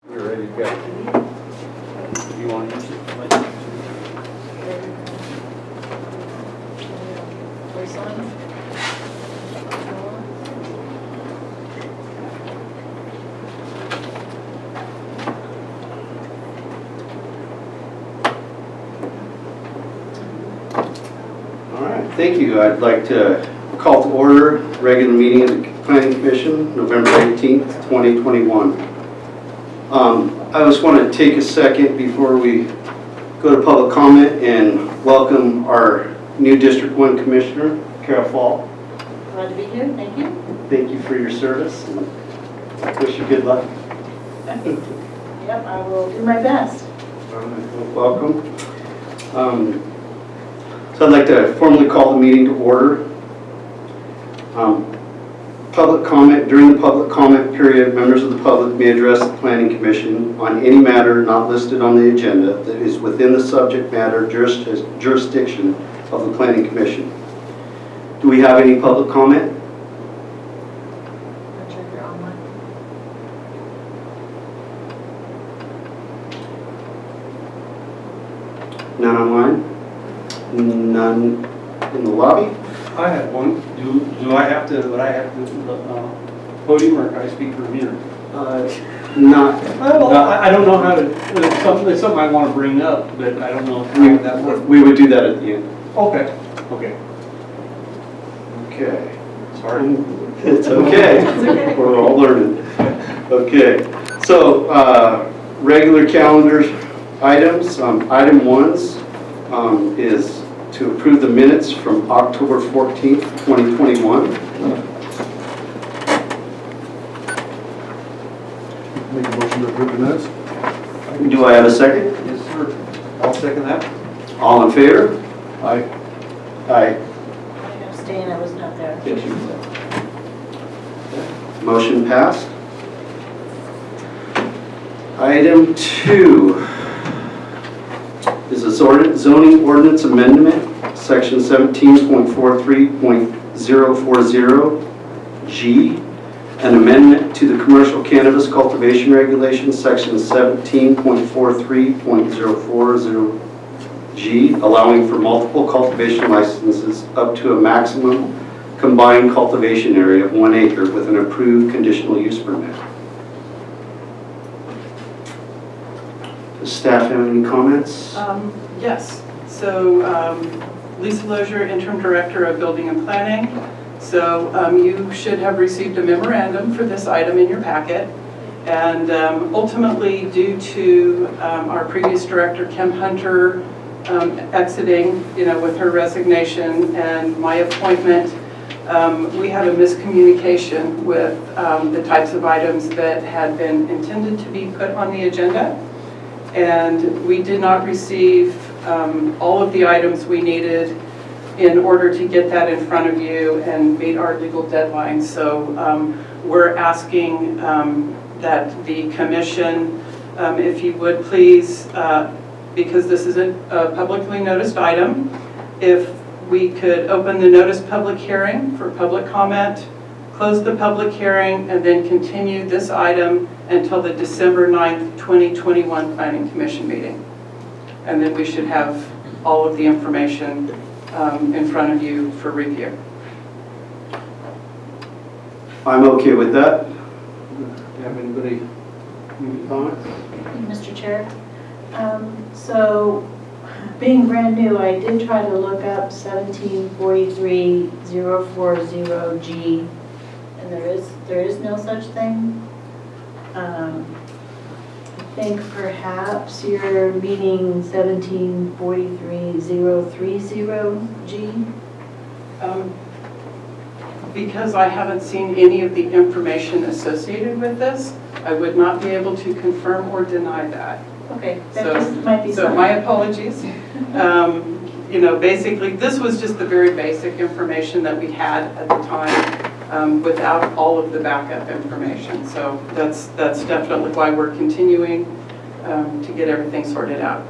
You're ready to go. You want to use it? All right, thank you. I'd like to call to order regular meeting of the Planning Commission, November 18th, 2021. I just want to take a second before we go to public comment and welcome our new District 1 Commissioner, Carol Fall. Glad to be here, thank you. Thank you for your service and wish you good luck. Yep, I will do my best. All right, well, welcome. So I'd like to formally call the meeting to order. Public comment. During the public comment period, members of the public may address the Planning Commission on any matter not listed on the agenda that is within the subject matter jurisdiction of the Planning Commission. Do we have any public comment? I'll check your online. None online? None in the lobby? I have one. Do I have to, would I have to, podium or can I speak from here? Not. Well, I don't know how to, it's something I want to bring up, but I don't know how that works. We would do that at the end. Okay, okay. Okay. Sorry. It's okay. It's okay. We're all learning. Okay. So, regular calendar items. Item 1 is to approve the minutes from October 14th, 2021. Make a motion to approve the minutes? Do I have a second? Yes, sir. I'll second that. All in favor? Aye. Aye. I abstain, I was not there. Yes, you will. Motion passed. Item 2 is a zoning ordinance amendment, section 17.43.040G, an amendment to the commercial cannabis cultivation regulations, section 17.43.040G, allowing for multiple cultivation licenses up to a maximum combined cultivation area of 1 acre with an approved conditional use permit. Does staff have any comments? Yes. So Lisa Lozier, Interim Director of Building and Planning. So you should have received a memorandum for this item in your packet. And ultimately, due to our previous director, Kim Hunter, exiting, with her resignation and my appointment, we had a miscommunication with the types of items that had been intended to be put on the agenda. And we did not receive all of the items we needed in order to get that in front of you and meet our legal deadlines. So we're asking that the commission, if you would please, because this is a publicly noticed item, if we could open the notice public hearing for public comment, close the public hearing, and then continue this item until the December 9th, 2021 Planning Commission meeting. And then we should have all of the information in front of you for review. I'm okay with that. Do you have anybody any comments? Mr. Chair, so being brand new, I did try to look up 17.43.040G, and there is no such thing. I think perhaps you're meaning 17.43.030G. Because I haven't seen any of the information associated with this, I would not be able to confirm or deny that. Okay, that just might be So something. my apologies. Basically, this was just the very basic information that we had at the time without all of the backup information. So that's definitely why we're continuing to get everything sorted out.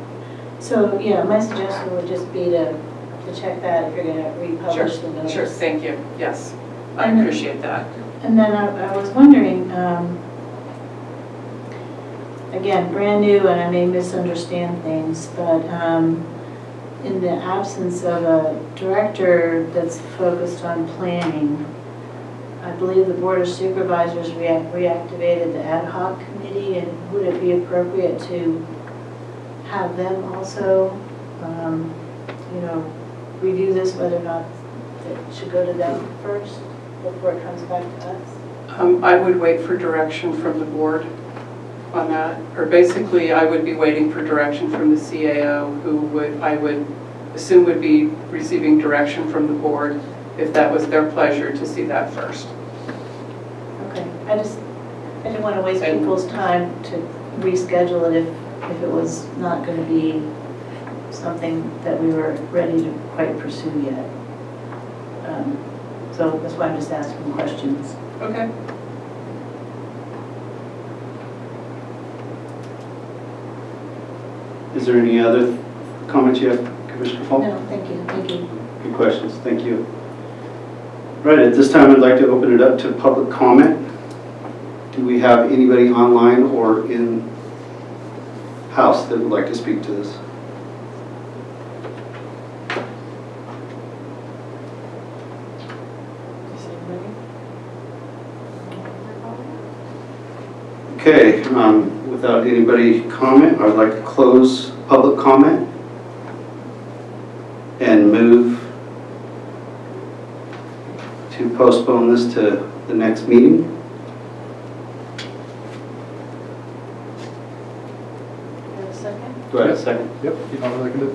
So, yeah, my suggestion would just be to check that if you're going to republish the notice. Sure, thank you. Yes, I And- appreciate that. And then I was wondering, again, brand new and I may misunderstand things, but in the absence of a director that's focused on planning, I believe the Board of Supervisors reactivated the ad hoc committee, and would it be appropriate to have them also, review this, whether or not it should go to them first before it comes back to us? I would wait for direction from the board on that, or basically I would be waiting for direction from the CAO, who I would assume would be receiving direction from the board if that was their pleasure to see that first. Okay, I didn't want to waste people's time to reschedule it if it was not going to be something that we were ready to quite pursue yet. So that's why I'm just asking questions. Okay. Is there any other comments you have, Commissioner Fall? No, thank you. Good questions, thank you. Right, at this time I'd like to open it up to public comment. Do we have anybody online or in house that would like to speak to this? Okay, without anybody comment, I would like to close public comment and move to postpone this to the next meeting. You have a second? Do I have a second? Yep, I'll second it.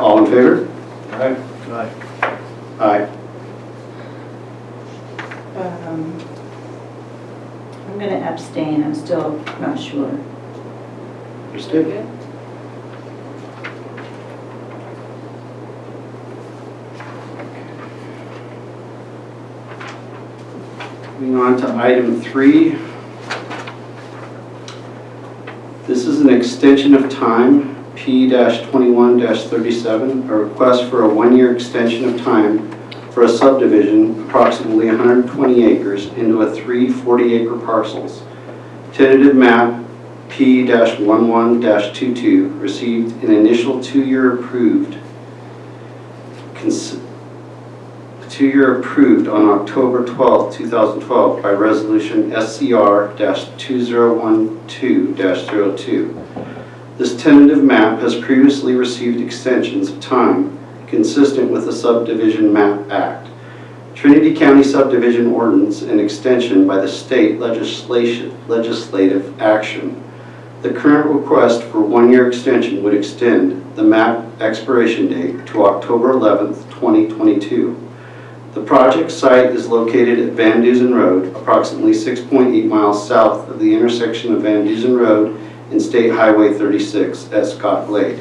All in favor? Aye. Aye. Aye. I'm going to abstain. I'm still not sure. Understood. Moving on to item 3. This is an extension of time, P-21-37, a request for a 1-year extension of time for a subdivision approximately 120 acres into a 3 40-acre parcels. Tentative map P-11-22 received an initial 2-year approved on October 12, 2012 by resolution SCR-2012-02. This tentative map has previously received extensions of time consistent with the Subdivision Map Act, Trinity County Subdivision Ordinance, and extension by the state legislative action. The current request for 1-year extension would extend the map expiration date to October 11th, 2022. The project site is located at Van Dusen Road, approximately 6.8 miles south of the intersection of Van Dusen Road and State Highway 36 at Scott Glade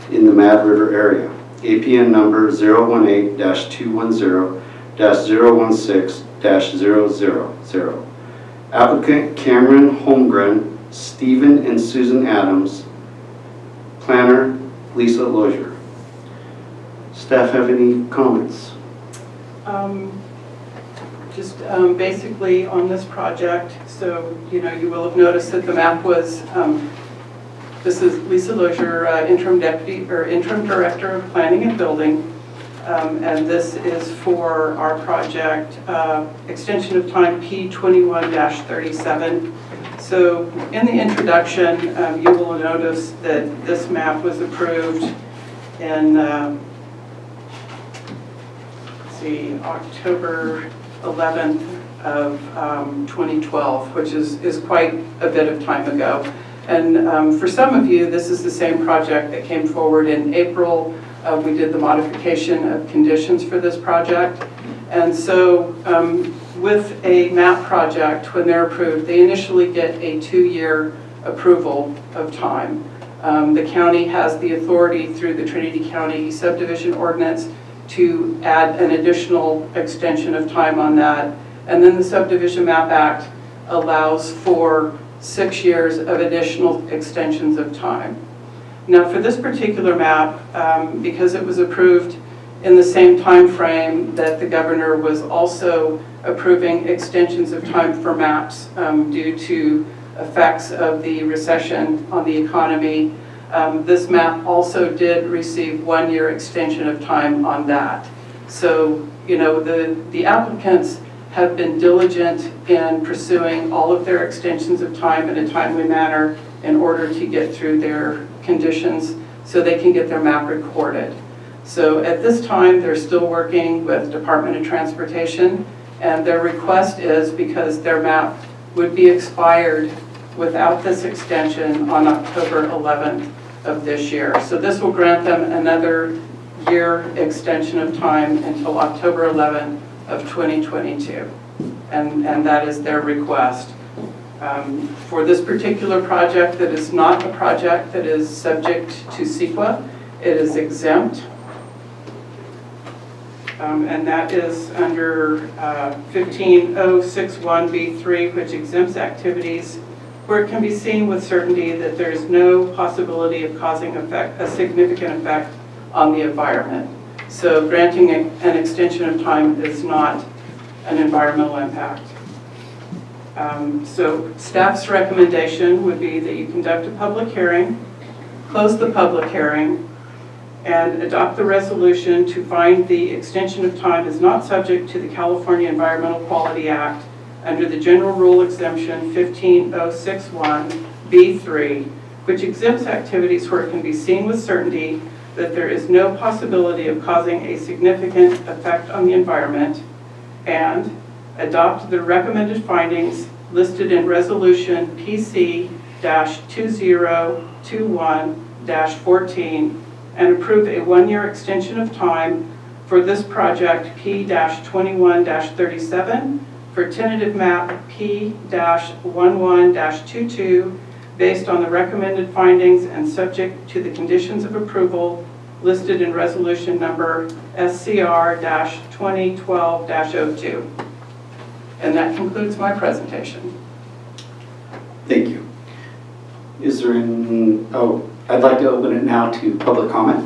in the Mad River area. APN number 018-210-016-000. Applicant Cameron Holmgren, Stephen and Susan Adams. Planner Lisa Lozier. Staff have any comments? Just basically on this project, so you will have noticed that the map was, this is Lisa Lozier, interim director of planning and building, and this is for our project extension of time P-21-37. So in the introduction, you will notice that this map was approved in October 11th of 2012, which is quite a bit of time ago. And for some of you, this is the same project that came forward in April. We did the modification of conditions for this project. And so with a map project, when they're approved, they initially get a 2-year approval of time. The county has the authority through the Trinity County subdivision ordinance to add an additional extension of time on that. And then the Subdivision Map Act allows for 6 years of additional extensions of time. Now for this particular map, because it was approved in the same time frame that the governor was also approving extensions of time for maps due to effects of the recession on the economy. This map also did receive 1-year extension of time on that. So, you know, the applicants have been diligent in pursuing all of their extensions of time in a timely manner in order to get through their conditions so they can get their map recorded. So at this time, they're still working with Department of Transportation, and their request is because their map would be expired without this extension on October 11th of this year. So this will grant them another year extension of time until October 11th of 2022. And that is their request. For this particular project that is not a project that is subject to CEQA, it is exempt. And that is under 15061B3, which exempts activities where it can be seen with certainty that there is no possibility of causing a significant effect on the environment. So granting an extension of time is not an environmental impact. So staff's recommendation would be that you conduct a public hearing, close the public hearing, and adopt the resolution to find the extension of time is not subject to the California Environmental Quality Act under the General Rule Exemption 15061B3, which exempts activities where it can be seen with certainty that there is no possibility of causing a significant effect on the environment, and adopt the recommended findings listed in Resolution PC-2021-14 and approve a 1-year extension of time for this project P-21-37 for tentative map P-11-22 based on the recommended findings and subject to the conditions of approval listed in resolution number SCR-2012-02. And that concludes my presentation. Thank you. Is there any, I'd like to open it now to public comment.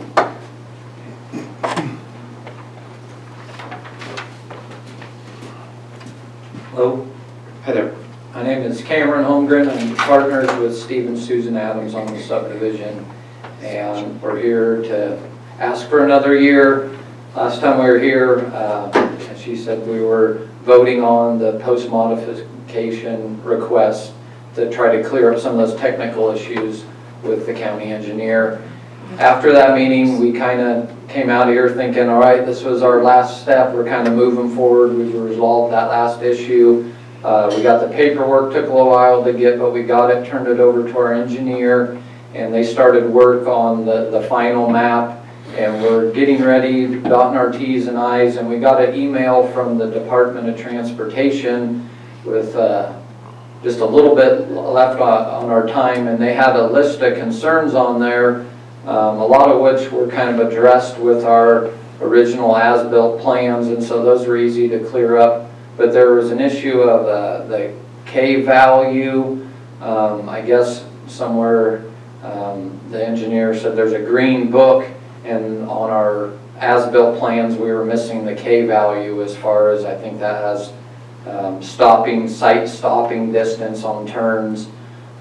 Hello, Hi there. my name is Cameron Holmgren. I'm partners with Steve and Susan Adams on the subdivision, and we're here to ask for another year. Last time we were here, as she said, we were voting on the post-modification request to try to clear up some of those technical issues with the county engineer. After that meeting, we kind of came out here thinking, all right, this was our last step. We're kind of moving forward. We've resolved that last issue. We got the paperwork, took a little while to get, but we got it, turned it over to our engineer, and they started work on the final map. And we're getting ready, dotting our T's and I's, and we got an email from the Department of Transportation with just a little bit left on our time, and they had a list of concerns on there, a lot of which were kind of addressed with our original as-built plans, and so those were easy to clear up. But there was an issue of the K value. I guess somewhere the engineer said there's a green book, and on our as-built plans we were missing the K value as far as, I think that has site stopping distance on turns.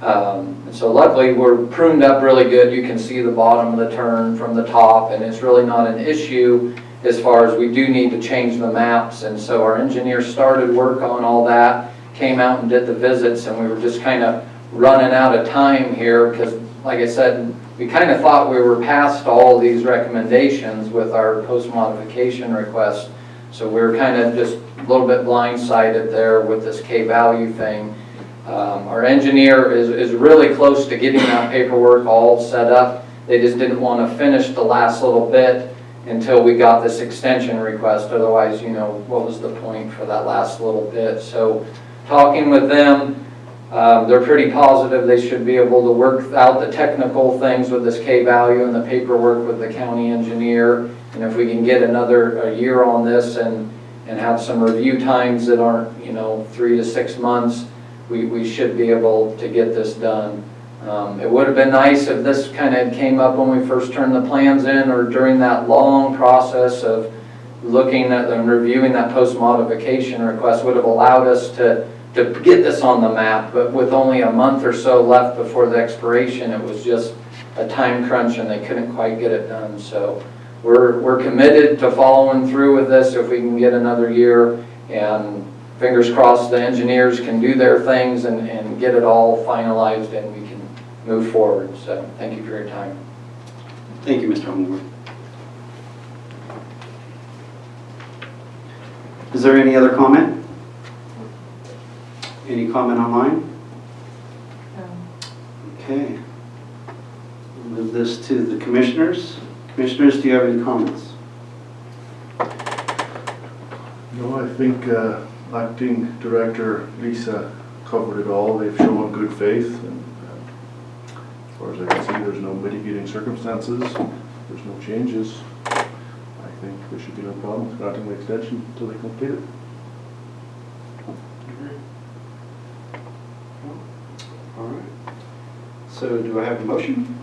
And so luckily we're pruned up really good. You can see the bottom of the turn from the top, and it's really not an issue as far as we do need to change the maps. And so our engineer started work on all that, came out and did the visits, and we were just kind of running out of time here because, like I said, we kind of thought we were past all these recommendations with our post-modification request. So we were kind of just a little bit blindsided there with this K-value thing. Our engineer is really close to getting that paperwork all set up. They just didn't want to finish the last little bit until we got this extension request. Otherwise, you know, what was the point for that last little bit? So talking with them, they're pretty positive they should be able to work out the technical things with this K-value and the paperwork with the county engineer. And if we can get a year on this and have some review times that aren't, you know, 3 to 6 months, we should be able to get this done. It would have been nice if this kind of came up when we first turned the plans in, or during that long process of looking at and reviewing that post-modification request would have allowed us to to get this on the map, but with only a month or so left before the expiration, it was just a time crunch and they couldn't quite get it done. So we're committed to following through with this if we can get another year, and fingers crossed the engineers can do their things and get it all finalized and we can move forward. So thank you for your time. Thank you, Mr. Homewood. Is there any other comment? Any comment online? Okay. We'll move this to the commissioners. Commissioners, do you have any comments? No, I think Acting Director Lisa covered it all. They've shown good faith, and as far as I can see, there's no mitigating circumstances, there's no changes. I think there should be no problem with granting the extension until they complete it. All right. So do I have a motion?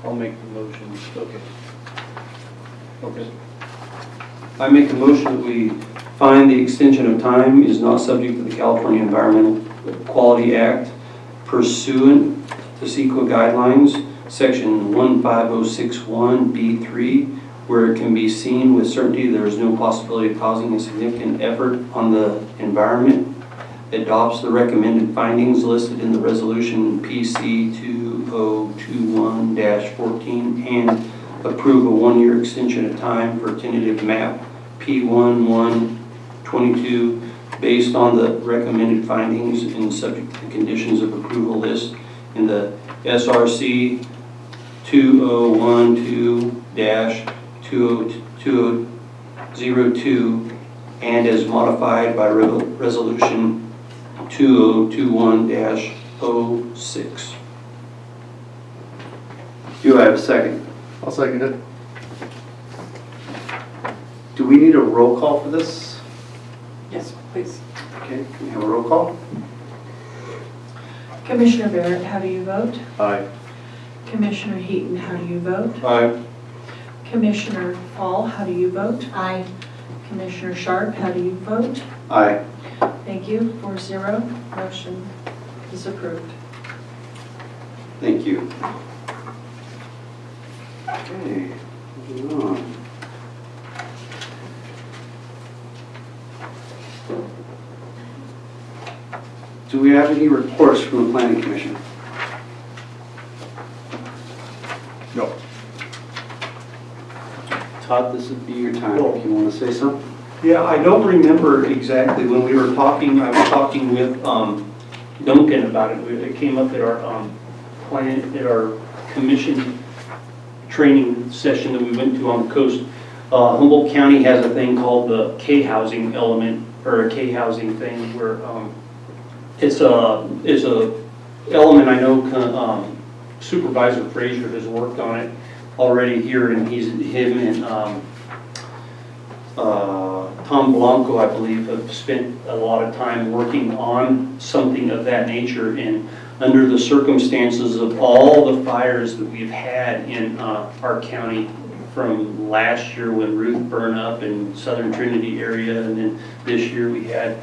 I'll make the motion. Okay. Okay. I make a motion that we find the extension of time is not subject to the California Environmental Quality Act pursuant to CEQA guidelines, section 15061B3, where it can be seen with certainty there is no possibility of causing a significant effort on the environment, adopts the recommended findings listed in the resolution PC 2021-14, and approve a one-year extension of time for tentative map P1122 based on the recommended findings and subject to the conditions of approval list in the SRC 2012-2002 and as modified by resolution 2021-06. Do I have a second? I'll second it. Do we need a roll call for this? Yes, please. Okay, can we have a roll call? Commissioner Barrett, how do you vote? Aye. Commissioner Heaton, how do you vote? Aye. Commissioner Fall, how do you vote? Aye. Commissioner Sharp, how do you vote? Aye. Thank you, 4-0, motion is approved. Thank you. Okay, moving on. Do we have any reports from the Planning Commission? No. Todd, this would be your time. If you want to say something? Yeah, I don't remember exactly when we were talking, I was talking with Duncan about it. It came up at our commission training session that we went to on the coast. Humboldt County has a thing called the K-housing element, or a K-housing thing, where it's a element. I know Supervisor Frazier has worked on it already here, and him and Tom Blanco, I believe, have spent a lot of time working on something of that nature. And under the circumstances of all the fires that we've had in our county from last year when Ruth burned up in southern Trinity area, and then this year we had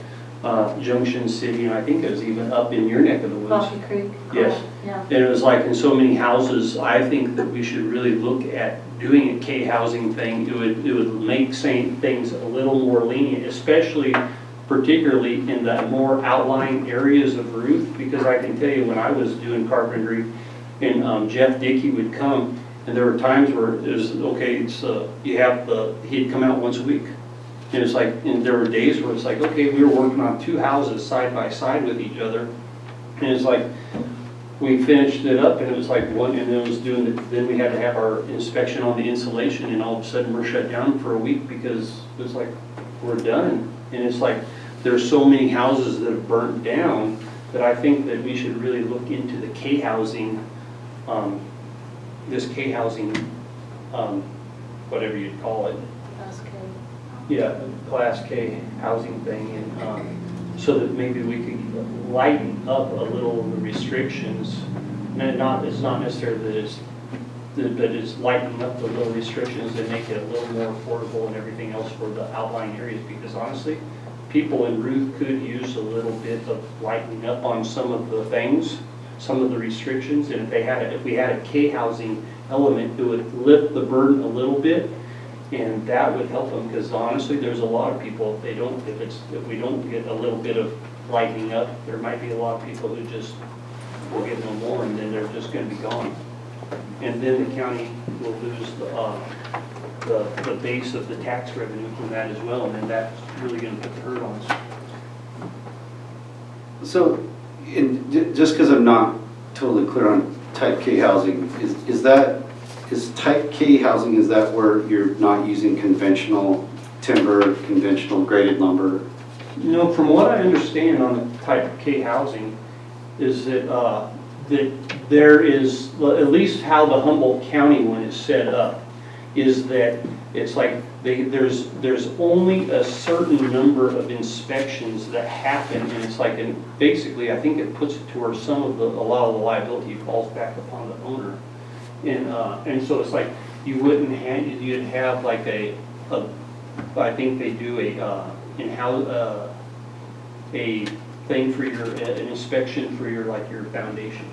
Junction City, and I think it was even up in your neck of the woods. Coffee Creek. Yes. Yeah. And it was like in so many houses. I think that we should really look at doing a K-housing thing. It would make things a little more lenient, especially particularly in the more outlying areas of Ruth, because I can tell you when I was doing carpentry, and Jeff Dickey would come, and there were times where it was, okay, it's he'd come out once a week. And it's like, and there were days where it's like, okay, we were working on two houses side by side with each other. And it's like, we finished it up and it was like one, and it was doing it, then we had to have our inspection on the insulation, and all of a sudden we're shut down for a week because it was like, we're done. And it's like, there's so many houses that have burnt down that I think that we should really look into the K-housing, this K-housing, whatever you'd call it. Class K. Yeah, Class K housing thing, and so that maybe we could lighten up a little the restrictions And it's not necessarily that it's lightening up the little restrictions that make it a little more affordable and everything else for the outlying areas, because honestly, people in Ruth could use a little bit of lightening up on some of the things, some of the restrictions, and if we had a K-housing element, it would lift the burden a little bit, and that would help them, because honestly, there's a lot of people, if we don't get a little bit of lightening up, there might be a lot of people who just will get no more, and then they're just gonna be gone. And then the county will lose the base of the tax revenue from that as well, and then that's really gonna put the hurt on us. So, just because I'm not totally clear on type K housing, is type K housing, is that where you're not using conventional timber, conventional graded lumber? No, from what I understand on the type K housing is that there is, at least how the Humboldt County one is set up, is that it's like there's only a certain number of inspections that happen, and it's like, and basically I think it puts it to where a lot of the liability falls back upon the owner, and so it's like you'd have like I think they do a thing for an inspection for your foundation,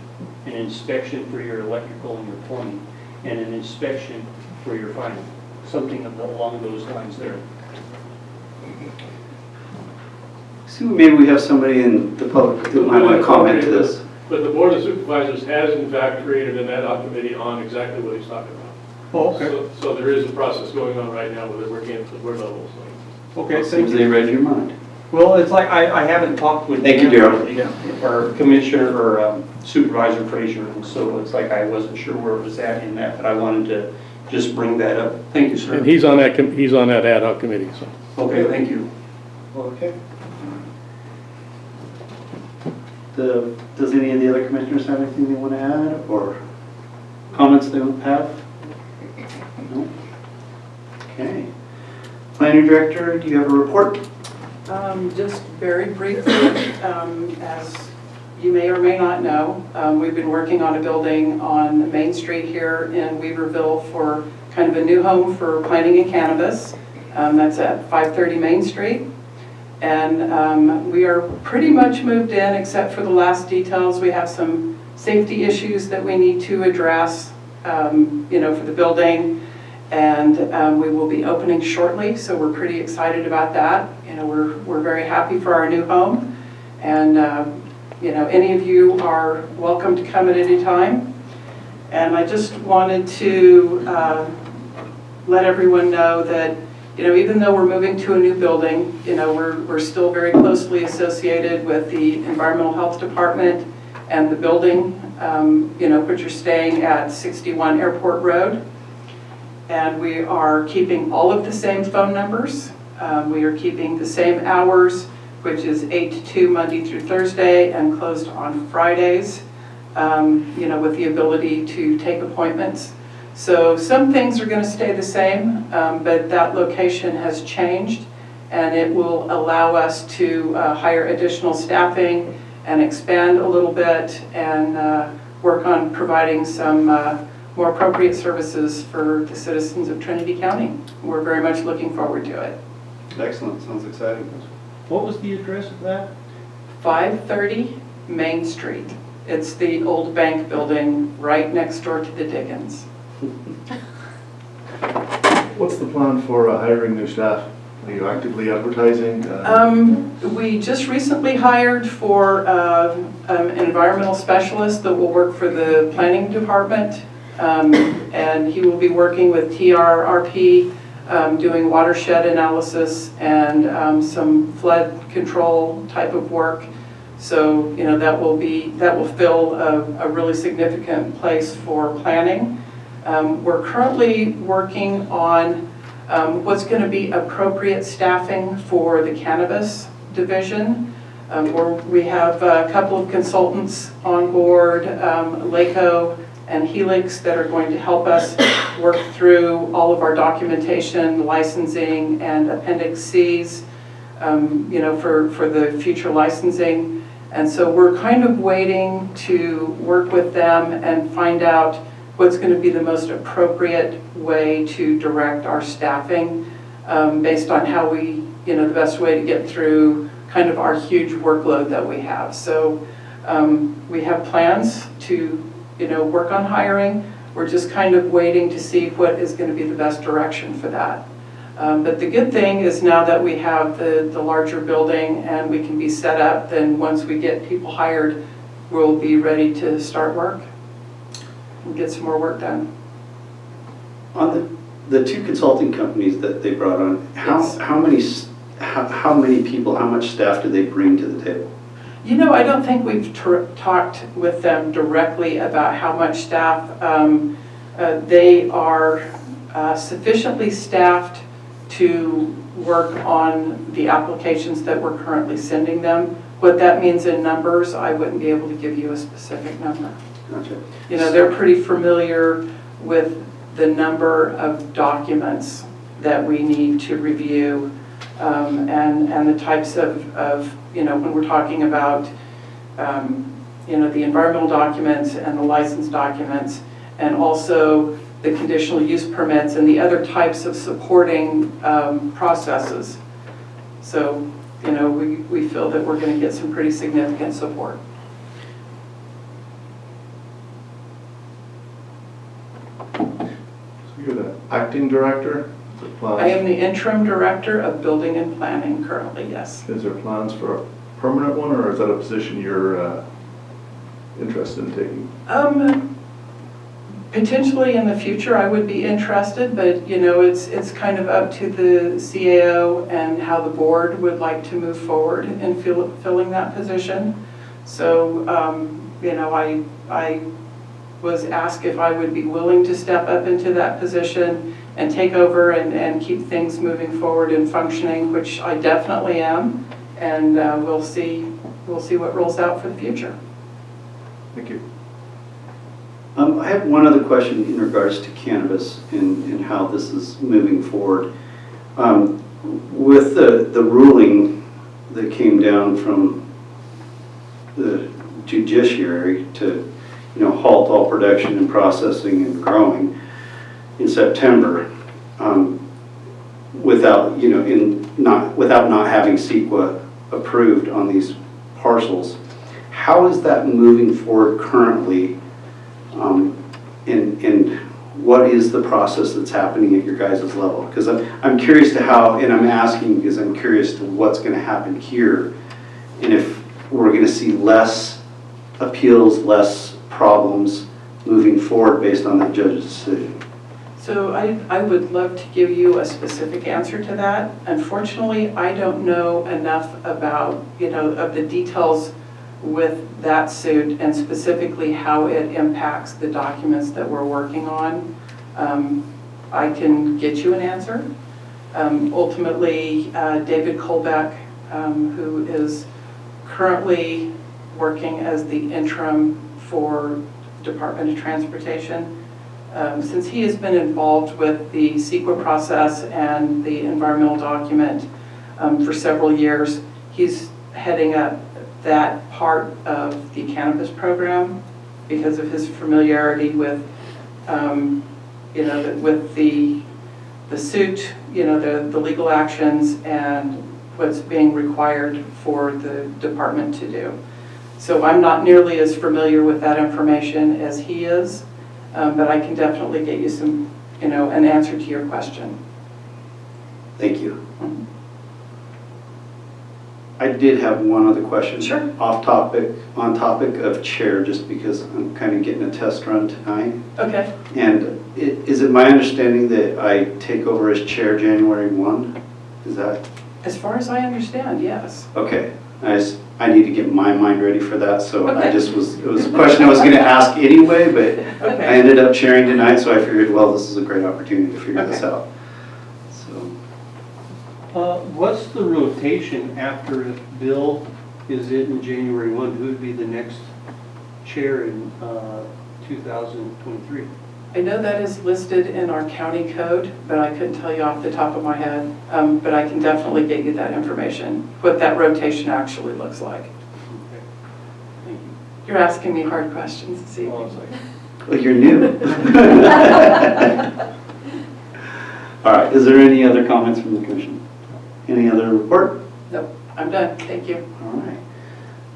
an inspection for your electrical and your plumbing, and an inspection for your final, something along those lines there. So maybe we have somebody in the public that might want to comment to this. But the Board of Supervisors has in fact created an ad hoc committee on exactly what he's talking about. Oh, okay. So there is a process going on right now where they're working at the board level. So. Okay, Seems they read your mind. Well, it's like I haven't talked with Thank you, Darryl. or Commissioner or Supervisor Frazier, and so it's like I wasn't sure where it was at in that, but I wanted to just bring that up. Thank you, sir. And he's on that ad hoc committee. So. Okay, thank you. Okay. Does any of the other commissioners have anything they want to add or comments they have? No? Okay. Planning Director, do you have a report? Just very briefly, as you may or may not know, we've been working on a building on Main Street here in Weaverville for kind of a new home for planting and cannabis. That's at 530 Main Street. And we are pretty much moved in except for the last details. We have some safety issues that we need to address, for the building. And we will be opening shortly, so we're pretty excited about that. We're very happy for our new home. And, any of you are welcome to come at any time. And I just wanted to let everyone know that even though we're moving to a new building, we're still very closely associated with the Environmental Health Department and the building, which are staying at 61 Airport Road. And we are keeping all of the same phone numbers. We are keeping the same hours, which is 8 to 2 Monday through Thursday and closed on Fridays, with the ability to take appointments. So some things are going to stay the same, but that location has changed, and it will allow us to hire additional staffing and expand a little bit and work on providing some more appropriate services for the citizens of Trinity County. We're very much looking forward to it. Excellent, sounds exciting. What was the address of that? 530 Main Street. It's the old bank building right next door to the Dickens. What's the plan for hiring new staff? Are you actively advertising? We just recently hired for an environmental specialist that will work for the planning department. And he will be working with TRRP, doing watershed analysis and some flood control type of work. So, that will fill a really significant place for planning. We're currently working on what's going to be appropriate staffing for the cannabis division. We have a couple of consultants on board, LACO and Helix, that are going to help us work through all of our documentation, licensing, and Appendix Cs, for the future licensing. And so we're kind of waiting to work with them and find out what's going to be the most appropriate way to direct our staffing based on how we, the best way to get through kind of our huge workload that we have. So we have plans to, work on hiring. We're just kind of waiting to see what is going to be the best direction for that. But the good thing is now that we have the larger building and we can be set up, then once we get people hired, we'll be ready to start work and get some more work done. On the two consulting companies that they brought on, Yes. how many people, how much staff do they bring to the table? I don't think we've talked with them directly about how much staff. They are sufficiently staffed to work on the applications that we're currently sending them. What that means in numbers, I wouldn't be able to give you a specific number. Gotcha. They're pretty familiar with the number of documents that we need to review and the types of when we're talking about, the environmental documents and the license documents, and also the conditional use permits and the other types of supporting processes. So, we feel that we're going to get some pretty significant support. So you're the acting director? Is there plans- I am the interim director of building and planning currently, yes. Is there plans for a permanent one, or is that a position you're interested in taking? Potentially in the future, I would be interested, but it's kind of up to the CAO and how the board would like to move forward in filling that position. So, I was asked if I would be willing to step up into that position and take over and keep things moving forward and functioning, which I definitely am. And we'll see what rolls out for the future. Thank you. I have one other question in regards to cannabis and how this is moving forward. With the ruling that came down from the judiciary to halt all production and processing and growing in September, without not having CEQA approved on these parcels, how is that moving forward currently? And what is the process that's happening at your guys' level? Because I'm curious to how, and I'm asking because I'm curious to what's going to happen here, and if we're going to see less appeals, less problems moving forward based on that judge's decision. So I would love to give you a specific answer to that. Unfortunately, I don't know enough about, of the details with that suit and specifically how it impacts the documents that we're working on. I can get you an answer. Ultimately, David Colbeck, who is currently working as the interim for Department of Transportation, since he has been involved with the CEQA process and the environmental document for several years, he's heading up that part of the cannabis program because of his familiarity with, with the suit, the legal actions and what's being required for the department to do. So I'm not nearly as familiar with that information as he is, but I can definitely get you some, an answer to your question. Thank you. Mhm. I did have one other question. Sure. On topic of chair, just because I'm kind of getting a test run tonight. Okay. And is it my understanding that I take over as chair January 1? Is that? As far as I understand, yes. Okay. I need to get my mind ready for that, so Okay. it was a question I was going to ask anyway, but I Okay. ended up chairing tonight, so I figured, well, this is a great opportunity to figure this Okay. out. So, What's the rotation after if Bill is in January 1? Who would be the next chair in 2023? I know that is listed in our county code, but I couldn't tell you off the top of my head. But I can definitely get you that information, what that rotation actually looks like. Okay. You're asking me hard questions this evening. Well, it's like, Well, you're new. All right, is there any other comments from the commission? Any other report? Nope, I'm done, thank you. All right,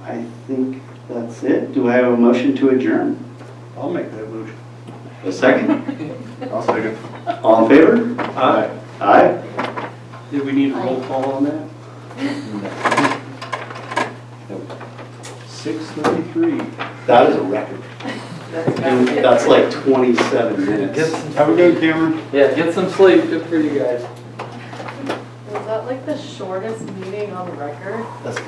I think that's it. Do I have a motion to adjourn? I'll make that motion. A second? I'll second. All in favor? Aye. Aye? Did we need a roll call on that? 6:33. That is a record. That's like 27 minutes. Have a good, Cameron. Yeah, get some sleep, good for you guys. Was that like the shortest meeting on record? That's 'cause